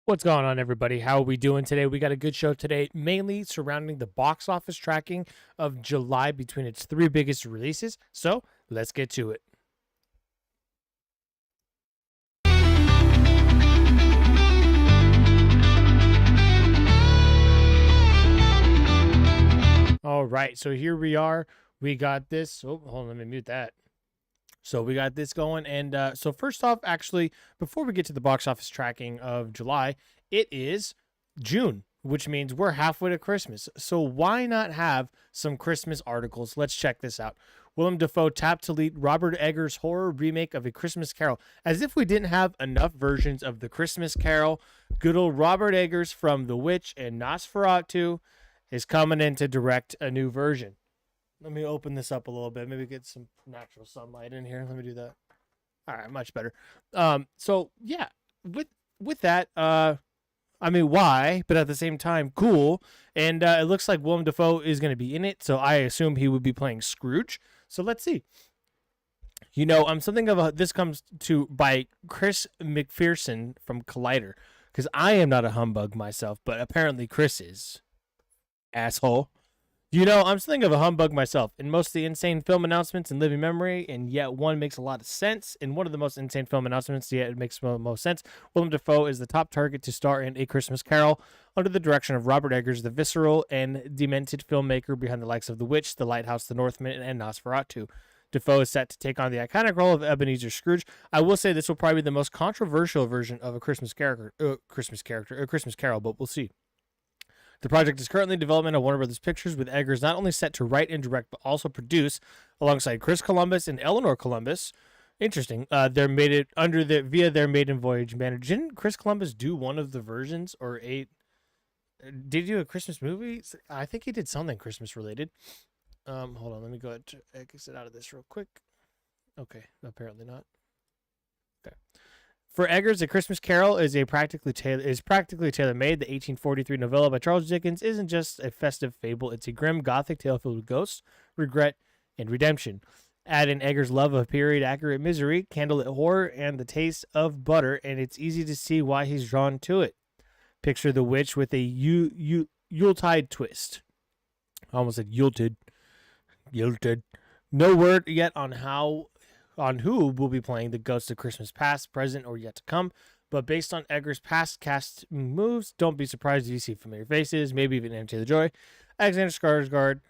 What's going on, everybody? How are we doing today? We got a good show today, mainly surrounding the box office tracking of July between its three biggest releases. So let's get to it. All right, so here we are. We got this. Oh, hold on, let me mute that. So we got this going. And so, first off, actually, before we get to the box office tracking of July, it is June, which means we're halfway to Christmas. So why not have some Christmas articles? Let's check this out. Willem Dafoe tapped to lead Robert Eggers' horror remake of A Christmas Carol. As if we didn't have enough versions of The Christmas Carol, good old Robert Eggers from The Witch and Nosferatu is coming in to direct a new version. Let me open this up a little bit. Maybe get some natural sunlight in here. Let me do that. All right, much better. So yeah, with that, I mean, why? But at the same time, cool. And it looks like Willem Dafoe is going to be in it, so I assume he would be playing Scrooge. So let's see. Something of this comes to by Chris McPherson from Collider, because I am not a humbug myself, but apparently Chris is. Asshole. I'm something of a humbug myself. In most of the insane film announcements in living memory, and yet one makes a lot of sense. In one of the most insane film announcements, yet it makes the most sense. Willem Dafoe is the top target to star in A Christmas Carol under the direction of Robert Eggers, the visceral and demented filmmaker behind the likes of The Witch, The Lighthouse, The Northman, and Nosferatu. Dafoe is set to take on the iconic role of Ebenezer Scrooge. I will say this will probably be the most controversial version of a Christmas Carol, but we'll see. The project is currently in development at Warner Brothers Pictures, with Eggers not only set to write and direct, but also produce alongside Chris Columbus and Eleanor Columbus. Interesting. They're made it via their maiden voyage manager. Didn't Chris Columbus do one of the versions or eight? Did he do a Christmas movie? I think he did something Christmas related. Hold on, let me go ahead to exit out of this real quick. Okay, apparently not. Okay. For Eggers, A Christmas Carol is practically tailor-made. The 1843 novella by Charles Dickens isn't just a festive fable; it's a grim Gothic tale filled with ghosts, regret, and redemption. Add in Eggers' love of period-accurate misery, candlelit horror, and the taste of butter, and it's easy to see why he's drawn to it. Picture The Witch with a Yuletide twist. I almost said Yuletide. No word yet on who will be playing the ghost of Christmas past, present, or yet to come. But based on Eggers' past cast moves, don't be surprised if you see familiar faces, maybe even Aaron Taylor-Joy, Alexander Skarsgård,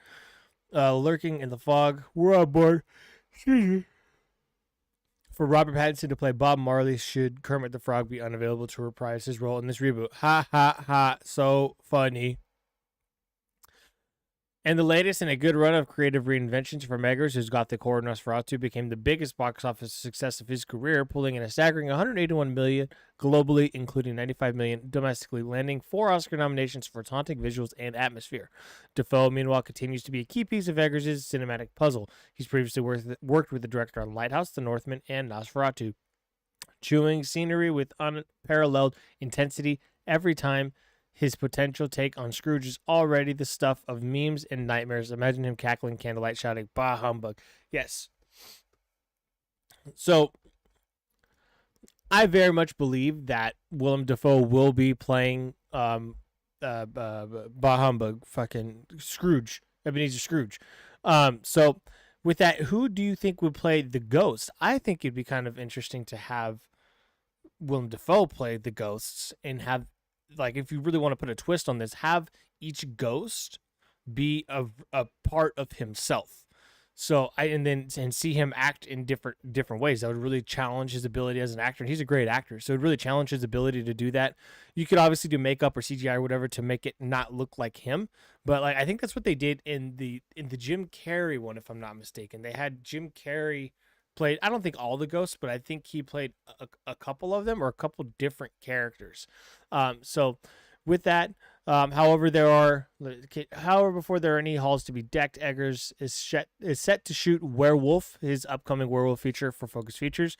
lurking in the fog. We're on board. Excuse me. For Robert Pattinson to play Bob Marley, should Kermit the Frog be unavailable to reprise his role in this reboot? Ha ha ha! So funny. And the latest in a good run of creative reinventions from Eggers, whose Gothic horror Nosferatu became the biggest box office success of his career, pulling in a staggering $181 million globally, including $95 million domestically, landing 4 Oscar nominations for its haunting visuals and atmosphere. Dafoe, meanwhile, continues to be a key piece of Eggers' cinematic puzzle. He's previously worked with the director on Lighthouse, The Northman, and Nosferatu, chewing scenery with unparalleled intensity every time. His potential take on Scrooge is already the stuff of memes and nightmares. Imagine him cackling candlelight, shouting, "Bah humbug." Yes. So, I very much believe that Willem Dafoe will be playing Bah humbug, fucking Scrooge, Ebenezer Scrooge. So, with that, who do you think would play the ghost? I think it'd be kind of interesting to have Willem Dafoe play the ghosts and have, like, if you really want to put a twist on this, have each ghost be a part of himself. So and see him act in different ways. That would really challenge his ability as an actor. And he's a great actor, so it would really challenge his ability to do that. You could obviously do makeup or CGI or whatever to make it not look like him, but like I think that's what they did in the Jim Carrey one, if I'm not mistaken. They had Jim Carrey played, I don't think all the ghosts, but I think he played a couple of them, or a couple different characters. So with that, however, before there are any halls to be decked, Eggers is set to shoot Werewolf, his upcoming werewolf feature for Focus Features.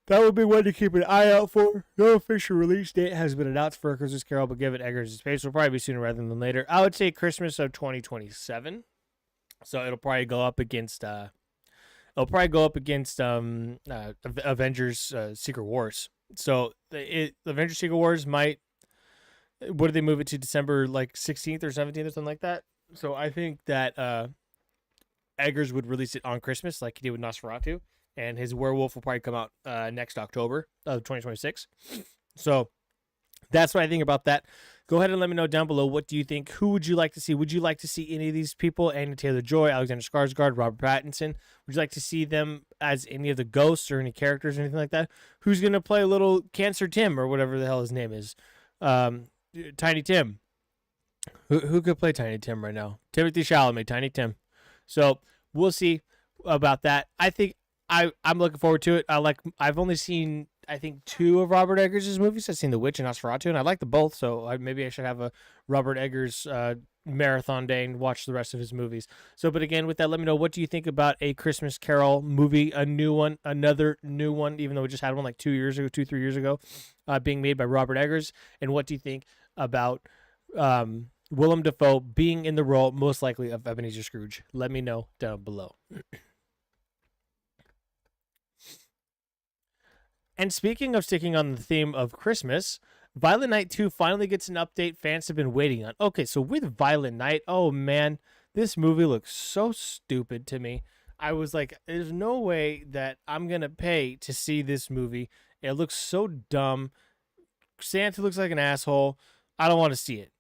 That would be one to keep an eye out for. No official release date has been announced for A Christmas Carol, but given Eggers' space, will probably be sooner rather than later. I would say Christmas of 2027. So it'll probably go up against Avengers Secret Wars. So Avengers Secret Wars might What did they move it to? December like 16th or 17th or something like that. So I think that Eggers would release it on Christmas, like he did with Nosferatu, and his Werewolf will probably come out next October of 2026. So that's what I think about that. Go ahead and let me know down below. What do you think? Who would you like to see? Would you like to see any of these people? Anya Taylor-Joy, Alexander Skarsgård, Robert Pattinson. Would you like to see them as any of the ghosts or any characters or anything like that? Who's going to play little Cancer Tim or whatever the hell his name is? Tiny Tim. Who could play Tiny Tim right now? Timothy Chalamet, Tiny Tim. So we'll see about that. I think I'm looking forward to it. I've only seen I think 2 of Robert Eggers' movies. I've seen The Witch and Nosferatu, and I like them both. So maybe I should have a Robert Eggers marathon day and watch the rest of his movies. So, but again, with that, let me know, what do you think about A Christmas Carol movie, a new one, another new one, even though we just had one like 3 years ago, being made by Robert Eggers, and what do you think about Willem Dafoe being in the role, most likely, of Ebenezer Scrooge? Let me know down below. And speaking of sticking on the theme of Christmas, Violent Night 2 finally gets an update fans have been waiting on. Okay, so with Violent Night, oh man, this movie looks so stupid to me. I was like, there's no way that I'm going to pay to see this movie. It looks so dumb. Santa looks like an asshole. I don't want to see it.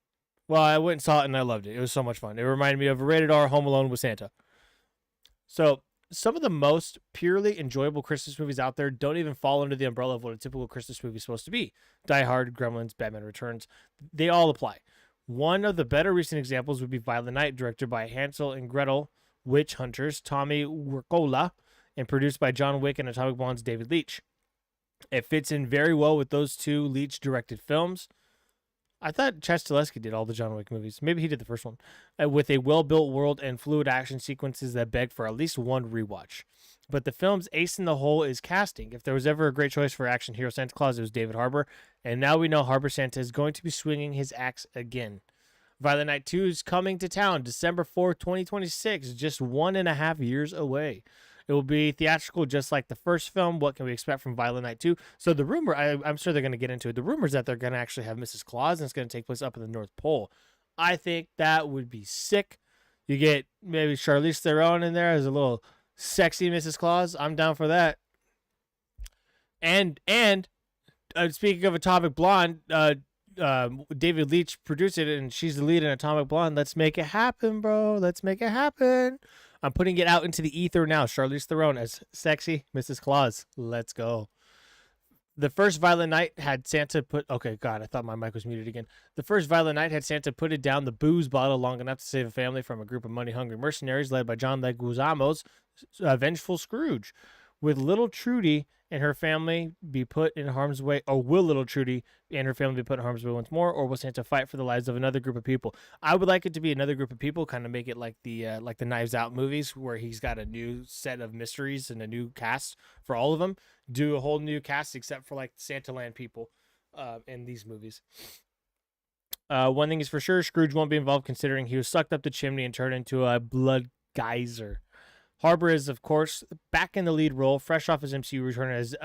Well, I went and saw it and I loved it. It was so much fun. It reminded me of a rated R Home Alone with Santa. So some of the most purely enjoyable Christmas movies out there don't even fall under the umbrella of what a typical Christmas movie is supposed to be. Die Hard, Gremlins, Batman Returns, they all apply. One of the better recent examples would be Violent Night, directed by Hansel and Gretel Witch Hunters, Tommy Wirkola, and produced by John Wick and Atomic Blonde's David Leitch. It fits in very well with those 2 Leitch-directed films. I thought Chad Stahelski did all the John Wick movies. Maybe he did the first one. With a well-built world and fluid action sequences that beg for at least one rewatch. But the film's ace in the hole is casting. If there was ever a great choice for action hero Santa Claus, it was David Harbour. And now we know Harbour Santa is going to be swinging his axe again. Violent Night 2 is coming to town December 4th, 2026, just 1.5 years away. It will be theatrical just like the first film. What can we expect from Violent Night 2? So the rumor, I'm sure they're going to get into it. The rumor is that they're going to actually have Mrs. Claus, and it's going to take place up in the North Pole. I think that would be sick. You get maybe Charlize Theron in there as a little sexy Mrs. Claus. I'm down for that. And speaking of Atomic Blonde, David Leitch produced it, and she's the lead in Atomic Blonde. Let's make it happen, bro. Let's make it happen. I'm putting it out into the ether now. Charlize Theron as sexy Mrs. Claus. Let's go. The first Violent Night had Santa put... Okay, God, I thought my mic was muted again. The first Violent Night had Santa put it down the booze bottle long enough to save a family from a group of money-hungry mercenaries led by John Leguizamo's vengeful Scrooge. With little Trudy and her family be put in harm's way, or will little Trudy and her family be put in harm's way once more, or will Santa fight for the lives of another group of people? I would like it to be another group of people, kind of make it like the Knives Out movies, where he's got a new set of mysteries and a new cast for all of them. Do a whole new cast except for like Santaland people in these movies. One thing is for sure, Scrooge won't be involved, considering he was sucked up the chimney and turned into a blood geyser. Harbour is, of course, back in the lead role, fresh off his MCU return as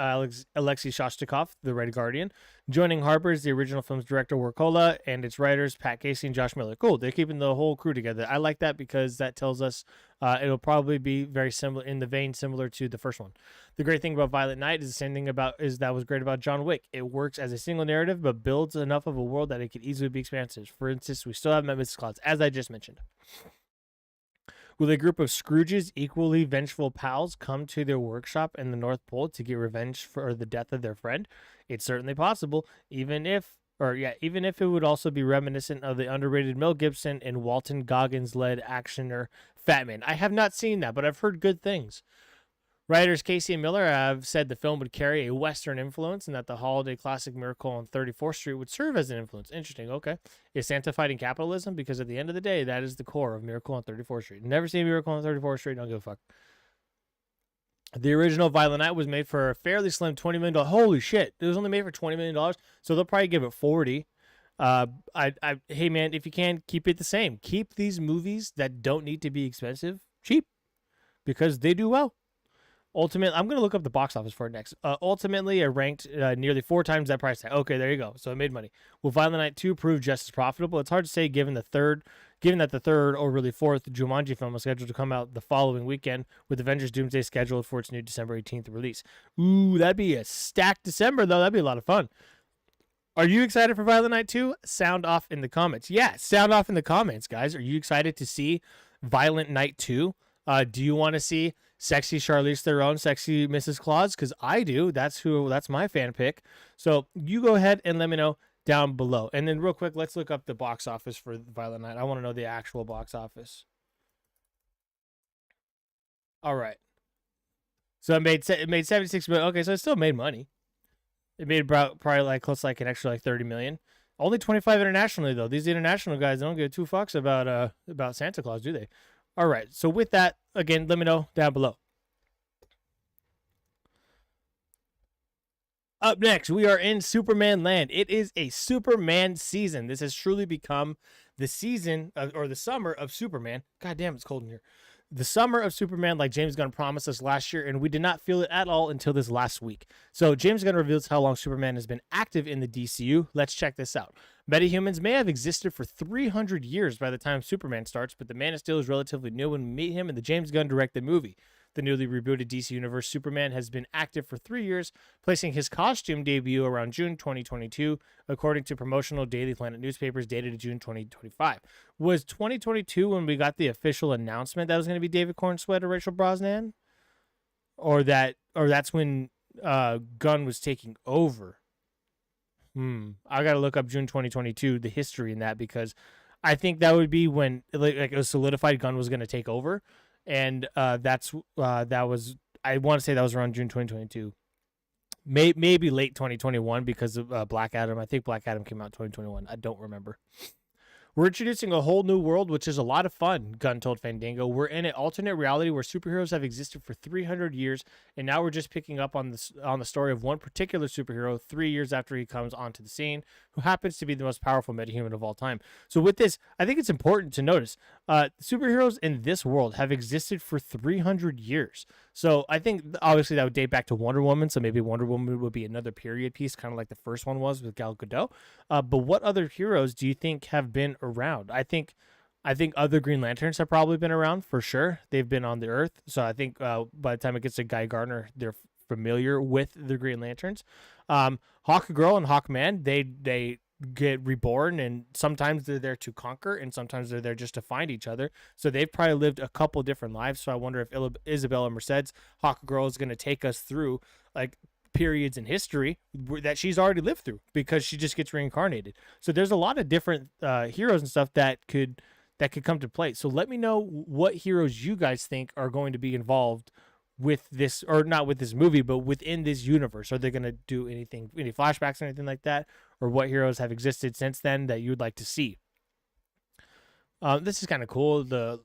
Alexei Shostakov, the Red Guardian. Joining Harbour is the original film's director, Wirkola, and its writers, Pat Casey and Josh Miller. Cool, they're keeping the whole crew together. I like that because that tells us it'll probably be very similar, in the vein similar to the first one. The great thing about Violent Night is the same thing that was great about John Wick. It works as a single narrative, but builds enough of a world that it could easily be expansive. For instance, we still haven't met Mrs. Claus, as I just mentioned. Will a group of Scrooge's equally vengeful pals come to their workshop in the North Pole to get revenge for the death of their friend? It's certainly possible, even if it would also be reminiscent of the underrated Mel Gibson and Walton Goggins-led actioner Fat Man. I have not seen that, but I've heard good things. Writers Casey and Miller have said the film would carry a Western influence and that the holiday classic Miracle on 34th Street would serve as an influence. Interesting, okay. Is Santa fighting capitalism? Because at the end of the day, that is the core of Miracle on 34th Street. Never seen Miracle on 34th Street, don't give a fuck. The original Violent Night was made for a fairly slim $20 million. Holy shit, it was only made for $20 million, so they'll probably give it 40. Hey man, if you can, keep it the same. Keep these movies that don't need to be expensive cheap, because they do well. Ultimately, I'm going to look up the box office for it next. Ultimately, it ranked nearly 4 times that price tag. Okay, there you go. So it made money. Will Violent Night 2 prove just as profitable? It's hard to say given that the third or really fourth Jumanji film is scheduled to come out the following weekend, with Avengers Doomsday scheduled for its new December 18th release. Ooh, that'd be a stacked December, though. That'd be a lot of fun. Are you excited for Violent Night 2? Sound off in the comments. Yeah, sound off in the comments, guys. Are you excited to see Violent Night 2? Do you want to see sexy Charlize Theron, sexy Mrs. Claus? Because I do. That's my fan pick. So you go ahead and let me know down below. And then real quick, let's look up the box office for Violent Night. I want to know the actual box office. All right. So it made 76 million. Okay, so it still made money. It made probably like close to like an extra like 30 million. Only 25 internationally though. These international guys don't give two fucks about Santa Claus, do they? All right. So with that, again, let me know down below. Up next, we are in Superman land. It is a Superman season. This has truly become the season or the summer of Superman. God damn, it's cold in here. The summer of Superman, like James Gunn promised us last year, and we did not feel it at all until this last week. So James Gunn reveals how long Superman has been active in the DCU. Let's check this out. Metahumans may have existed for 300 years by the time Superman starts, but the Man of Steel is relatively new when we meet him in the James Gunn directed movie. The newly rebooted DC Universe Superman has been active for 3 years, placing his costume debut around June 2022, according to promotional Daily Planet newspapers dated June 2025. Was 2022 when we got the official announcement that was going to be David Cornsweet or Rachel Brosnan? Or that's when Gunn was taking over? I got to look up June 2022, the history in that, because I think that would be when like it was solidified Gunn was going to take over. And that was, I want to say that was around June 2022, maybe late 2021 because of Black Adam. I think Black Adam came out in 2021. I don't remember. We're introducing a whole new world, which is a lot of fun, Gunn told Fandango. We're in an alternate reality where superheroes have existed for 300 years, and now we're just picking up on the story of one particular superhero 3 years after he comes onto the scene, who happens to be the most powerful metahuman of all time. So with this, I think it's important to notice superheroes in this world have existed for 300 years. So I think obviously that would date back to Wonder Woman, so maybe Wonder Woman would be another period piece, kind of like the first one was with Gal Gadot. But what other heroes do you think have been around? I think other Green Lanterns have probably been around for sure. They've been on the Earth, so I think by the time it gets to Guy Gardner, they're familiar with the Green Lanterns. Hawkgirl and Hawkman, they get reborn, and sometimes they're there to conquer, and sometimes they're there just to find each other. So they've probably lived a couple different lives. So I wonder if Isabella Merced's Hawkgirl is going to take us through like periods in history that she's already lived through, because she just gets reincarnated. So there's a lot of different heroes and stuff that could come to play. So let me know what heroes you guys think are going to be involved with this, or not with this movie, but within this universe. Are they going to do any flashbacks or anything like that? Or what heroes have existed since then that you'd like to see? This is kind of cool. The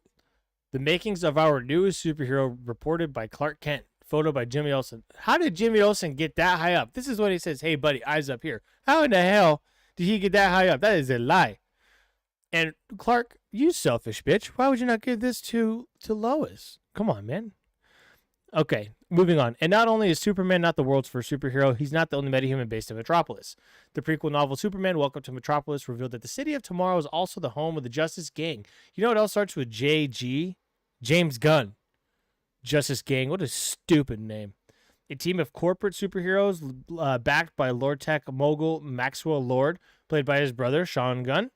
makings of our newest superhero reported by Clark Kent. Photo by Jimmy Olsen. How did Jimmy Olsen get that high up? This is what he says. Hey, buddy, eyes up here. How in the hell did he get that high up? That is a lie. And Clark, you selfish bitch. Why would you not give this to Lois? Come on, man. Okay, moving on. And not only is Superman not the world's first superhero, he's not the only metahuman based in Metropolis. The prequel novel Superman, Welcome to Metropolis revealed that the city of tomorrow is also the home of the Justice Gang. You know what else starts with JG? James Gunn. Justice Gang. What a stupid name. A team of corporate superheroes backed by Lord Tech mogul Maxwell Lord, played by his brother, Sean Gunn.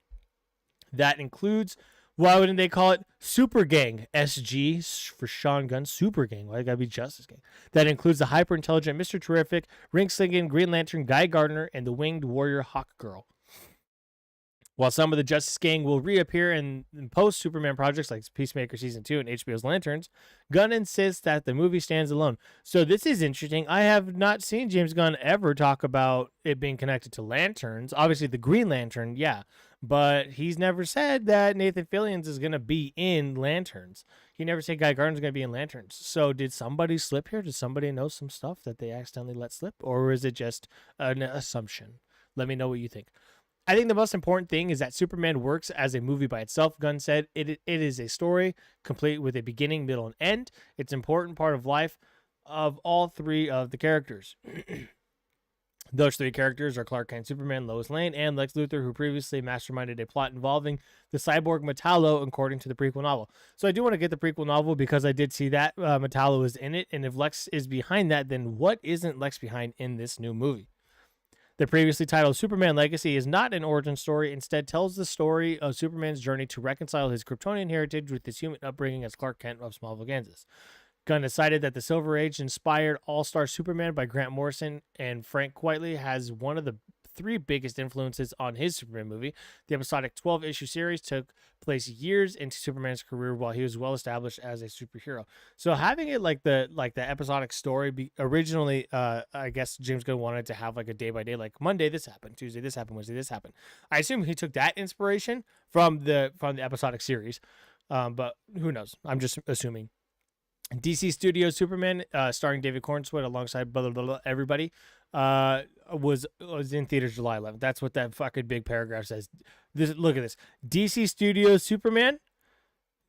That includes, why wouldn't they call it Super Gang? SG for Sean Gunn, Super Gang. Why gotta be Justice Gang? That includes the hyper-intelligent Mr. Terrific, ring-slinging Green Lantern Guy Gardner, and the winged warrior Hawkgirl. While some of the Justice Gang will reappear in post-Superman projects like Peacemaker Season 2 and HBO's Lanterns, Gunn insists that the movie stands alone. So this is interesting. I have not seen James Gunn ever talk about it being connected to Lanterns. Obviously, the Green Lantern, yeah. But he's never said that Nathan Fillion is going to be in Lanterns. He never said Guy Gardner's going to be in Lanterns. So did somebody slip here? Did somebody know some stuff that they accidentally let slip? Or is it just an assumption? Let me know what you think. I think the most important thing is that Superman works as a movie by itself. Gunn said it is a story complete with a beginning, middle, and end. It's an important part of life. of all three of the characters. Those three characters are Clark Kent, Superman, Lois Lane, and Lex Luthor, who previously masterminded a plot involving the cyborg Metallo, according to the prequel novel. So I do want to get the prequel novel because I did see that Metallo is in it, and if Lex is behind that, then what isn't Lex behind in this new movie? The previously titled Superman Legacy is not an origin story, instead tells the story of Superman's journey to reconcile his Kryptonian heritage with his human upbringing as Clark Kent of Smallville, Kansas. Gunn decided that the Silver Age inspired All-Star Superman by Grant Morrison and Frank Quitely has one of the three biggest influences on his Superman movie. The episodic 12-issue series took place years into Superman's career while he was well established as a superhero. So having it like the episodic story, originally, I guess James Gunn wanted to have like a day by day, like Monday this happened, Tuesday this happened, Wednesday this happened. I assume he took that inspiration from the episodic series, but who knows? I'm just assuming. DC Studios Superman, starring David Cornsweet alongside blah, blah, blah, everybody, was in theaters July 11th. That's what that fucking big paragraph says. Look at this. DC Studios Superman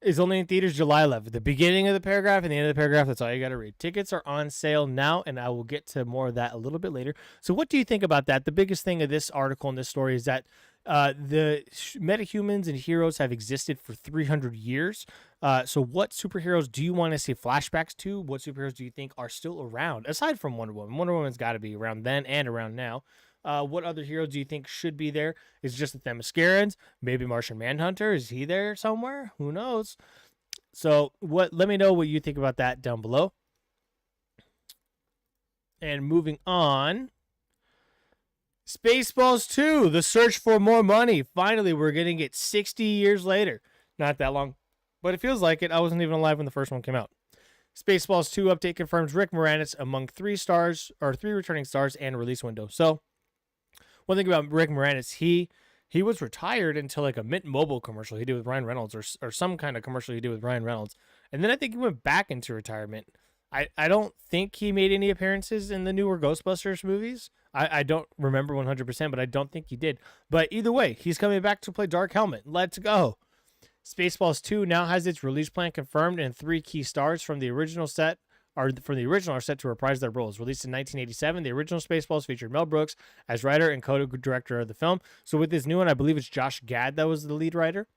is only in theaters July 11th. The beginning of the paragraph and the end of the paragraph, that's all you got to read. Tickets are on sale now, and I will get to more of that a little bit later. So what do you think about that? The biggest thing of this article and this story is that the metahumans and heroes have existed for 300 years. So what superheroes do you want to see flashbacks to? What superheroes do you think are still around, aside from Wonder Woman? Wonder Woman's got to be around then and around now. What other heroes do you think should be there? Is it just the Themyscirans? Maybe Martian Manhunter? Is he there somewhere? Who knows? So let me know what you think about that down below. And moving on, Spaceballs 2, The Search for More Money. Finally, we're getting it 60 years later. Not that long, but it feels like it. I wasn't even alive when the first one came out. Spaceballs 2 update confirms Rick Moranis among three returning stars and release window. So, one thing about Rick Moranis, he was retired until like a Mint Mobile commercial he did with Ryan Reynolds or some kind of commercial he did with Ryan Reynolds. And then I think he went back into retirement. I don't think he made any appearances in the newer Ghostbusters movies. I don't remember 100%, but I don't think he did. But either way, he's coming back to play Dark Helmet. Let's go. Spaceballs 2 now has its release plan confirmed, and three key stars from the original are set to reprise their roles. Released in 1987, the original Spaceballs featured Mel Brooks as writer and co-director of the film. So with this new one, I believe it's Josh Gad that was the lead writer.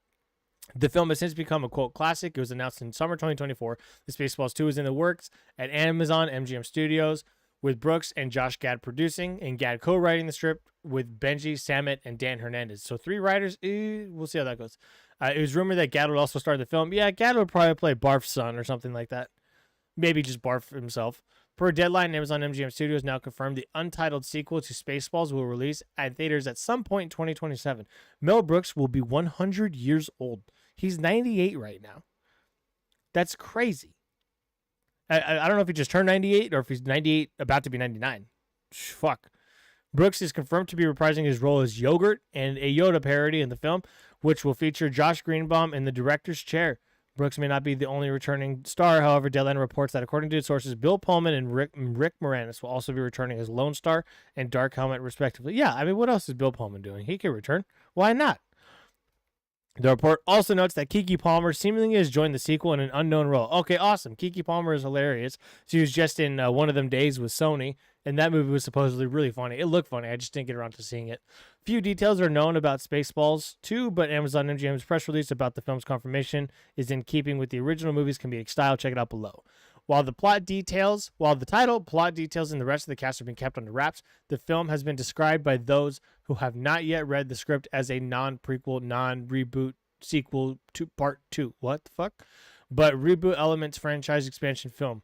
The film has since become a quote classic. It was announced in summer 2024. The Spaceballs 2 is in the works at Amazon MGM Studios, with Brooks and Josh Gad producing, and Gad co-writing the script with Benji Samit and Dan Hernandez. So three writers. We'll see how that goes. It was rumored that Gad would also star in the film. Yeah, Gad would probably play Barf's son or something like that. Maybe just Barf himself. Per deadline, Amazon MGM Studios now confirmed the untitled sequel to Spaceballs will release at theaters at some point in 2027. Mel Brooks will be 100 years old. He's 98 right now. That's crazy. I don't know if he just turned 98 or if he's 98 about to be 99. Fuck. Brooks is confirmed to be reprising his role as Yogurt and a Yoda parody in the film, which will feature Josh Greenbaum in the director's chair. Brooks may not be the only returning star. However, Deadline reports that according to sources, Bill Pullman and Rick Moranis will also be returning as Lone Star and Dark Helmet, respectively. Yeah, I mean, what else is Bill Pullman doing? He could return. Why not? The report also notes that Keke Palmer seemingly has joined the sequel in an unknown role. Okay, awesome. Keke Palmer is hilarious. She was just in One of Them Days with Sony, and that movie was supposedly really funny. It looked funny. I just didn't get around to seeing it. Few details are known about Spaceballs 2, but Amazon MGM's press release about the film's confirmation is in keeping with the original movie's comedic style. Check it out below. While the title, plot details, and the rest of the cast have been kept under wraps, the film has been described by those who have not yet read the script as a non-prequel, non-reboot sequel to part 2. What the fuck? But reboot elements franchise expansion film.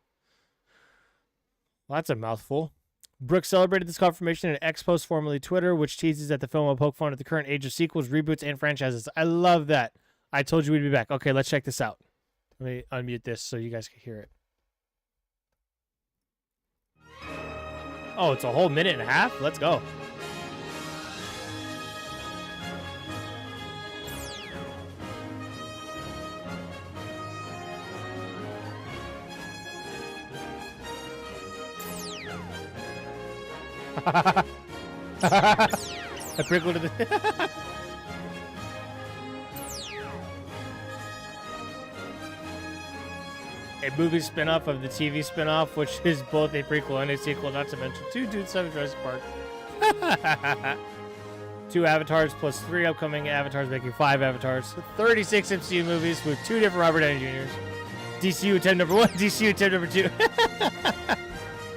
Well, that's a mouthful. Brooks celebrated this confirmation in an X post, formerly Twitter, which teases that the film will poke fun at the current age of sequels, reboots, and franchises. I love that. I told you we'd be back. Okay, let's check this out. Let me unmute this so you guys can hear it. Oh, it's a whole minute and a half? Let's go. A prequel to the... a movie spin-off of the TV spin-off, which is both a prequel and a sequel, not to mention 2 Dudes 7 Jurassic Park. 2 Avatars plus 3 upcoming Avatars, making 5 Avatars. 36 MCU movies with 2 different Robert Downey Jr.'s. DCU attempt number 1, DCU attempt number 2.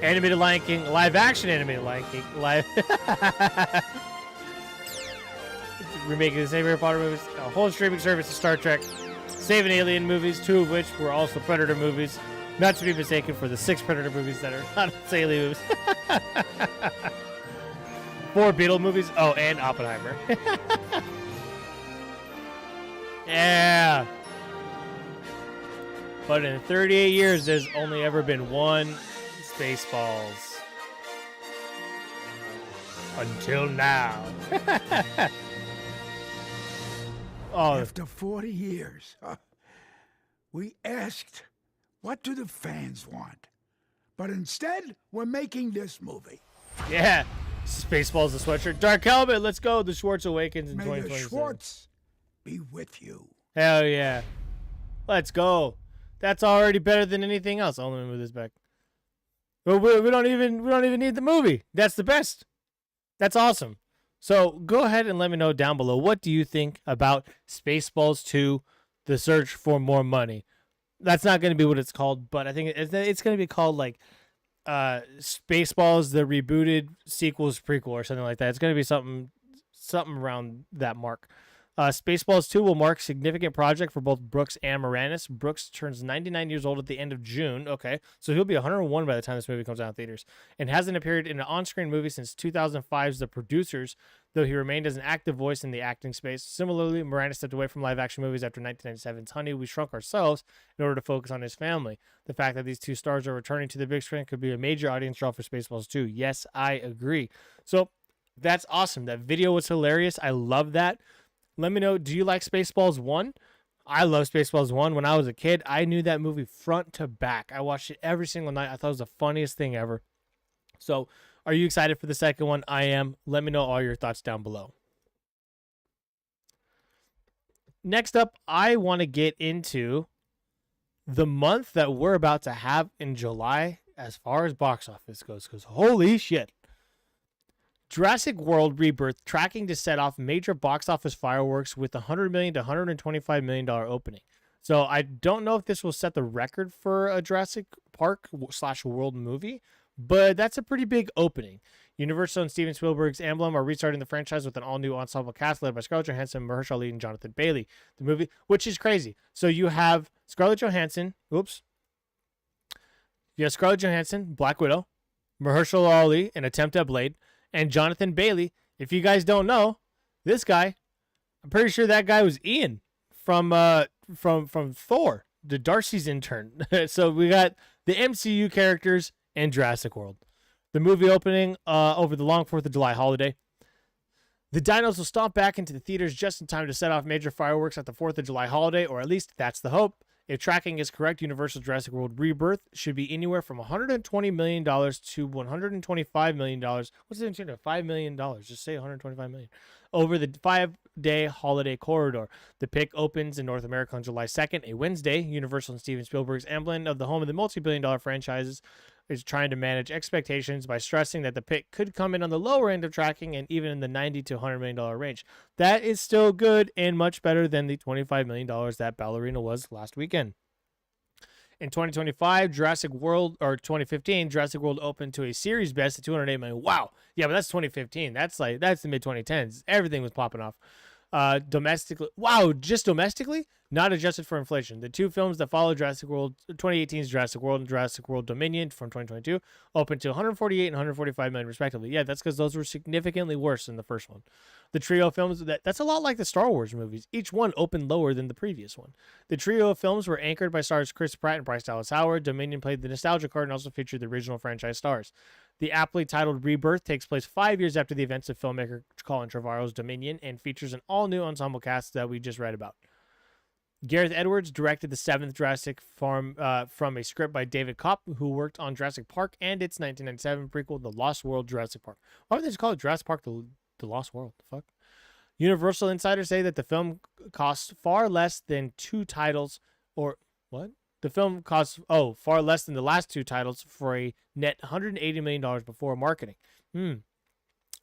Animated Lion King, live action animated Lion King, live remaking the same Harry Potter movies, a whole streaming service of Star Trek, Save an Alien movies, 2 of which were also Predator movies, not to be mistaken for the 6 Predator movies that are not Alien movies. 4 Beetle movies, oh, and Oppenheimer. Yeah. But in 38 years, there's only ever been 1 Spaceballs. Until now. Oh. After 40 years, we asked, what do the fans want? But instead, we're making this movie. Yeah. Spaceballs the sweatshirt. Dark Helmet, let's go. The Schwartz Awakens in May the 2027. Schwartz be with you. Hell yeah. Let's go. That's already better than anything else. Oh, let me move this back. But we don't even need the movie. That's the best. That's awesome. So go ahead and let me know down below, what do you think about Spaceballs 2, The Search for More Money? That's not going to be what it's called, but I think it's going to be called like Spaceballs, the rebooted sequels prequel or something like that. It's going to be something around that mark. Spaceballs 2 will mark a significant project for both Brooks and Moranis. Brooks turns 99 years old at the end of June. Okay, so he'll be 101 by the time this movie comes out in theaters. And hasn't appeared in an on-screen movie since 2005's The Producers, though he remained as an active voice in the acting space. Similarly, Moranis stepped away from live-action movies after 1997's Honey, We Shrunk Ourselves in order to focus on his family. The fact that these 2 stars are returning to the big screen could be a major audience draw for Spaceballs 2. Yes, I agree. So that's awesome. That video was hilarious. I love that. Let me know, do you like Spaceballs 1? I love Spaceballs 1. When I was a kid, I knew that movie front to back. I watched it every single night. I thought it was the funniest thing ever. So, are you excited for the second one? I am. Let me know all your thoughts down below. Next up, I want to get into the month that we're about to have in July as far as box office goes, because holy shit. Jurassic World Rebirth tracking to set off major box office fireworks with $100 million to $125 million opening. So I don't know if this will set the record for a Jurassic Park / World movie, but that's a pretty big opening. Universal and Steven Spielberg's Emblem are restarting the franchise with an all-new ensemble cast led by Scarlett Johansson, Mahershala Ali, and Jonathan Bailey. The movie, which is crazy. So you have Scarlett Johansson, Scarlett Johansson, Black Widow, Mahershala Ali, an attempt at Blade, and Jonathan Bailey. If you guys don't know, this guy, I'm pretty sure that guy was Ian from Thor, the Darcy's intern. So we got the MCU characters and Jurassic World. The movie opening over the long 4th of July holiday. The dinos will stomp back into the theaters just in time to set off major fireworks at the 4th of July holiday, or at least that's the hope. If tracking is correct, Universal's Jurassic World Rebirth should be anywhere from $120 million to $125 million. What's the difference? $5 million. Just say $125 million. Over the 5-day holiday corridor. The pick opens in North America on July 2nd, a Wednesday. Universal and Steven Spielberg's emblem of the home of the multi-billion-dollar franchises is trying to manage expectations by stressing that the pick could come in on the lower end of tracking and even in the $90 to $100 million range. That is still good and much better than the $25 million that Ballerina was last weekend. In 2015, Jurassic World opened to a series best at $208 million. Wow. Yeah, but that's 2015. That's the mid 2010s. Everything was popping off. Domestically, just domestically, not adjusted for inflation. The 2 films that follow Jurassic World, 2018's Jurassic World and Jurassic World Dominion from 2022, opened to 148 and 145 million respectively. Yeah, that's because those were significantly worse than the first one. The trio of films, that's a lot like the Star Wars movies. Each one opened lower than the previous one. The trio of films were anchored by stars Chris Pratt and Bryce Dallas Howard. Dominion played the nostalgia card and also featured the original franchise stars. The aptly titled Rebirth takes place 5 years after the events of filmmaker Colin Trevorrow's Dominion and features an all-new ensemble cast that we just read about. Gareth Edwards directed the 7th Jurassic from a script by David Kopp, who worked on Jurassic Park and its 1997 prequel, The Lost World Jurassic Park. Why would they just call it Jurassic Park The Lost World? The fuck? Universal insiders say that the film costs far less than 2 titles, or what? The film costs far less than the last two titles for a net $180 million before marketing.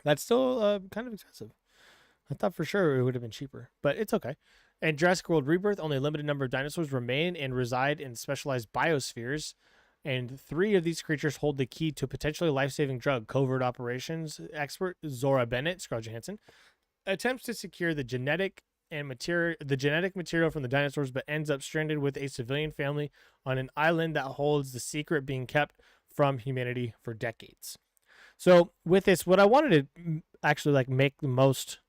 That's still kind of expensive. I thought for sure it would have been cheaper, but it's okay. In Jurassic World Rebirth, only a limited number of dinosaurs remain and reside in specialized biospheres, and 3 of these creatures hold the key to a potentially life-saving drug. Covert operations expert Zora Bennett, Scarlett Johansson, attempts to secure the genetic material from the dinosaurs, but ends up stranded with a civilian family on an island that holds the secret being kept from humanity for decades. So with this, what I wanted to actually like make the most,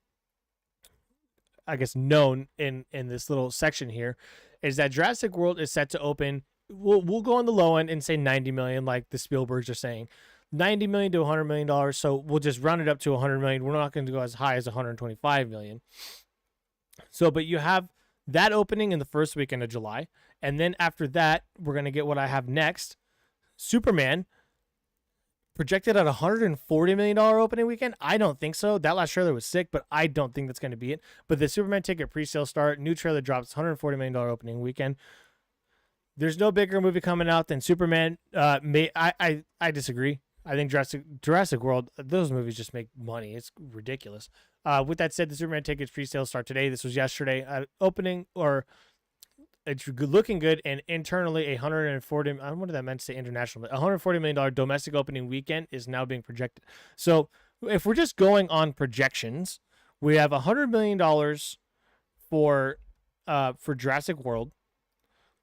I guess, known in this little section here is that Jurassic World is set to open. We'll go on the low end and say 90 million, like the Spielbergs are saying, 90 million to 100 million dollars. So we'll just round it up to 100 million. We're not going to go as high as 125 million. So, but you have that opening in the first weekend of July, and then after that, we're going to get what I have next, Superman. Projected at $140 million opening weekend? I don't think so. That last trailer was sick, but I don't think that's going to be it. But the Superman ticket pre-sale start, new trailer drops, $140 million opening weekend. There's no bigger movie coming out than Superman. I disagree. I think Jurassic World, those movies just make money. It's ridiculous. With that said, the Superman tickets pre-sale start today. This was yesterday. Opening, or it's looking good, and internally I don't know what that meant to say international, but $140 million domestic opening weekend is now being projected. So if we're just going on projections, we have $100 million for Jurassic World.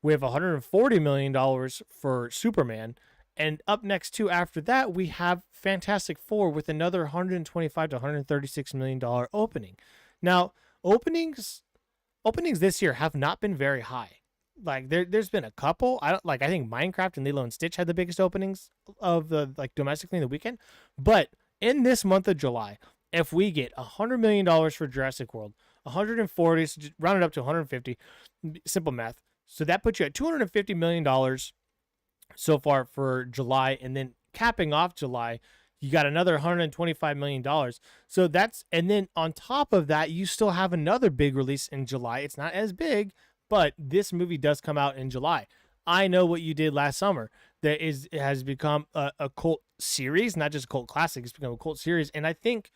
We have $140 million for Superman. And up next too, after that, we have Fantastic Four with another $125 to $136 million opening. Now, openings this year have not been very high. Like there's been a couple. I think Minecraft and Lilo and Stitch had the biggest openings of the domestically in the weekend. But in this month of July, if we get $100 million for Jurassic World, 140, so just round it up to 150, simple math. So that puts you at $250 million so far for July, and then capping off July, you got another $125 million. So that's, and then on top of that, you still have another big release in July. It's not as big, but this movie does come out in July. I Know What You Did Last Summer. It has become a cult series, not just a cult classic. It's become a cult series. And I think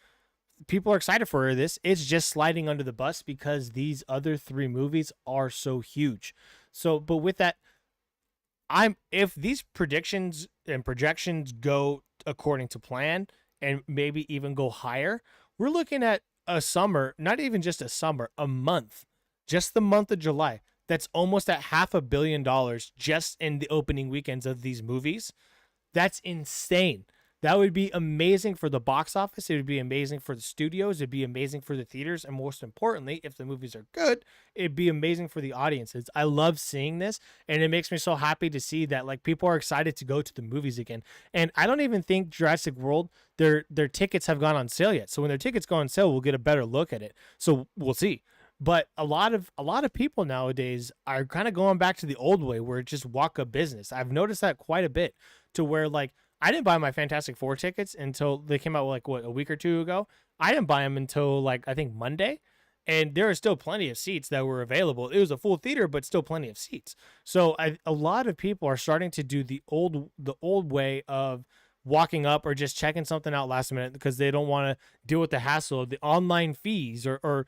people are excited for this. It's just sliding under the bus because these other 3 movies are so huge. So, but with that, if these predictions and projections go according to plan and maybe even go higher, we're looking at a summer, not even just a summer, a month, just the month of July. That's almost at $500 million just in the opening weekends of these movies. That's insane. That would be amazing for the box office. It would be amazing for the studios. It'd be amazing for the theaters. And most importantly, if the movies are good, it'd be amazing for the audiences. I love seeing this, and it makes me so happy to see that like people are excited to go to the movies again. And I don't even think Jurassic World, their tickets have gone on sale yet. So when their tickets go on sale, we'll get a better look at it. So we'll see. But a lot of people nowadays are kind of going back to the old way where it's just walk up business. I've noticed that quite a bit, to where like I didn't buy my Fantastic Four tickets until they came out like a week or two ago. I didn't buy them until like I think Monday, and there are still plenty of seats that were available. It was a full theater, but still plenty of seats. So a lot of people are starting to do the old way of walking up or just checking something out last minute because they don't want to deal with the hassle of the online fees or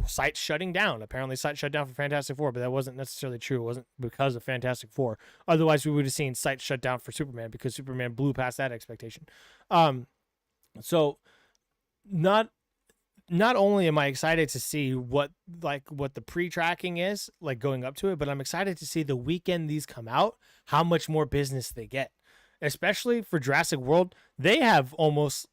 sites shutting down. Apparently sites shut down for Fantastic Four, but that wasn't necessarily true. It wasn't because of Fantastic Four. Otherwise we would have seen sites shut down for Superman because Superman blew past that expectation. So not only am I excited to see what the pre-tracking is like going up to it, but I'm excited to see the weekend these come out, how much more business they get. Especially for Jurassic World, they have almost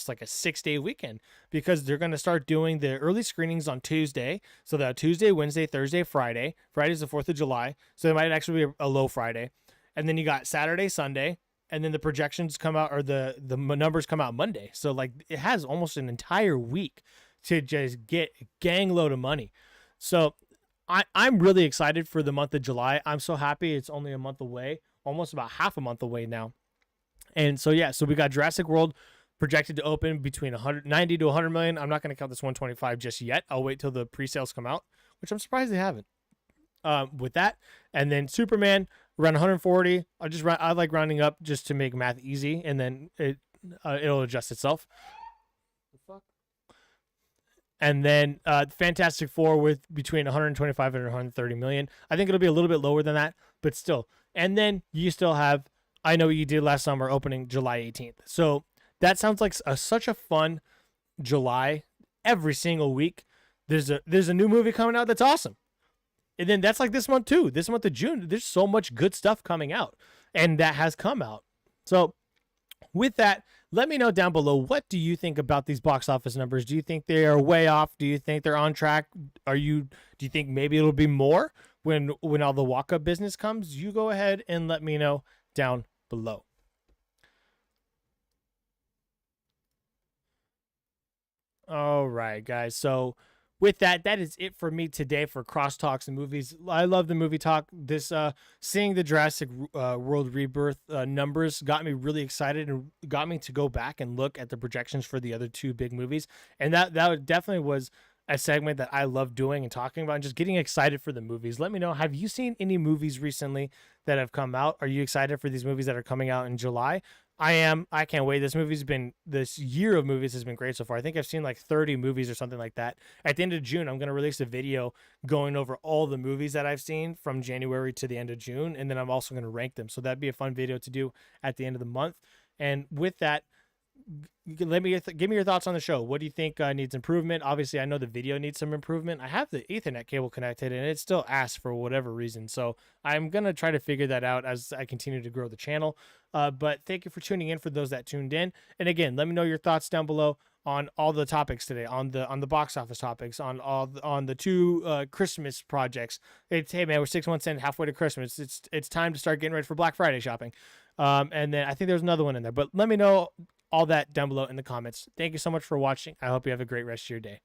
like a 6-day weekend because they're going to start doing the early screenings on Tuesday. So that Tuesday, Wednesday, Thursday, Friday. Friday's the 4th of July. So it might actually be a low Friday. And then you got Saturday, Sunday, and then the projections come out, or the numbers come out Monday. So like it has almost an entire week to just get a gang load of money. So I'm really excited for the month of July. I'm so happy it's only a month away, almost about half a month away now. And so, yeah, so we got Jurassic World projected to open between 190 to 100 million. I'm not going to count this 125 just yet. I'll wait till the pre-sales come out, which I'm surprised they haven't. with that. And then Superman around 140. I like rounding up just to make math easy, and then it'll adjust itself. And then Fantastic Four with between 125 and 130 million. I think it'll be a little bit lower than that, but still. And then you still have I Know What You Did Last Summer opening July 18th. So that sounds like such a fun July. Every single week, there's a new movie coming out that's awesome. And then that's like this month too. This month of June, there's so much good stuff coming out, and that has come out. So with that, let me know down below, what do you think about these box office numbers? Do you think they are way off? Do you think they're on track? Do you think maybe it'll be more when all the walk-up business comes? You go ahead and let me know down below. All right, guys. So with that, that is it for me today for Crosstalks and Movies. I love the movie talk. This seeing the Jurassic World Rebirth numbers got me really excited and got me to go back and look at the projections for the other two big movies. And that definitely was a segment that I love doing and talking about and just getting excited for the movies. Let me know, have you seen any movies recently that have come out? Are you excited for these movies that are coming out in July? I am. I can't wait. This year of movies has been great so far. I think I've seen like 30 movies or something like that. At the end of June, I'm going to release a video going over all the movies that I've seen from January to the end of June. And then I'm also going to rank them. So that'd be a fun video to do at the end of the month. And with that, give me your thoughts on the show. What do you think needs improvement? Obviously, I know the video needs some improvement. I have the Ethernet cable connected and it still asks for whatever reason. So I'm going to try to figure that out as I continue to grow the channel. But thank you for tuning in for those that tuned in. And again, let me know your thoughts down below on all the topics today, on the box office topics, on the two Christmas projects. Hey man, we're 6 months in, halfway to Christmas. It's time to start getting ready for Black Friday shopping. And then I think there's another one in there. But let me know all that down below in the comments. Thank you so much for watching. I hope you have a great rest of your day.